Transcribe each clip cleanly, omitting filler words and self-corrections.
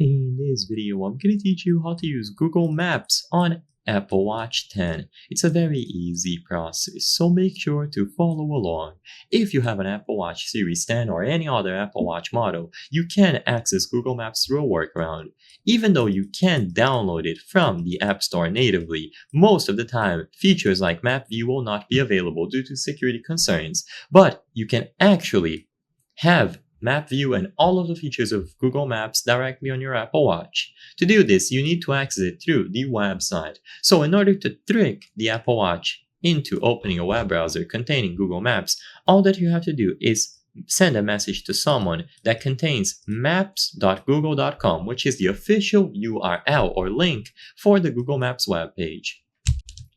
In this video, I'm going to teach you how to use Google Maps on Apple Watch 10. It's a very easy process, so make sure to follow along. If you have an Apple Watch Series 10 or any other Apple Watch model, you can access Google Maps through a workaround. Even though you can download it from the App Store natively, most of the time, features like Map View will not be available due to security concerns. But you can actually have Map View and all of the features of Google Maps directly on your Apple Watch. To do this, you need to access it through the website. So in order to trick the Apple Watch into opening a web browser containing Google Maps, all that you have to do is send a message to someone that contains maps.google.com, which is the official URL or link for the Google Maps webpage.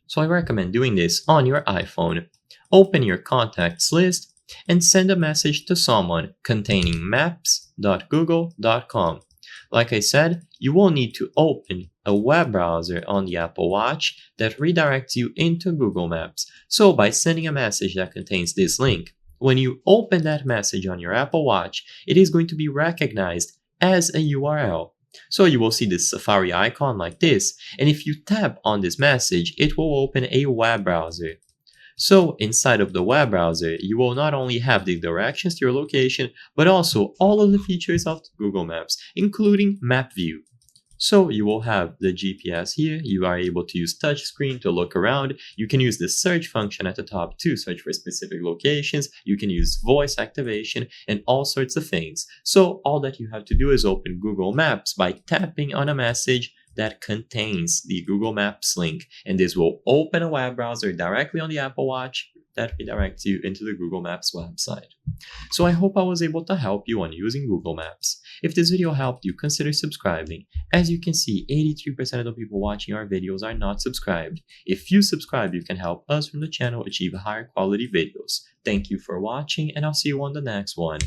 So I recommend doing this on your iPhone. Open your contacts list and send a message to someone containing maps.google.com. Like I said, you will need to open a web browser on the Apple Watch that redirects you into Google Maps. So by sending a message that contains this link, when you open that message on your Apple Watch, it is going to be recognized as a URL. So you will see this Safari icon like this, and if you tap on this message, it will open a web browser. So inside of the web browser, you will not only have the directions to your location, but also all of the features of Google Maps, including Map View. So you will have the GPS here. You are able to use touchscreen to look around. You can use the search function at the top to search for specific locations. You can use voice activation and all sorts of things. So all that you have to do is open Google Maps by tapping on a message that contains the Google Maps link, and this will open a web browser directly on the Apple Watch that redirects you into the Google Maps website. So I hope I was able to help you on using Google Maps. If this video helped you, consider subscribing. As you can see, 83% of the people watching our videos are not subscribed. If you subscribe, you can help us from the channel achieve higher quality videos. Thank you for watching, and I'll see you on the next one.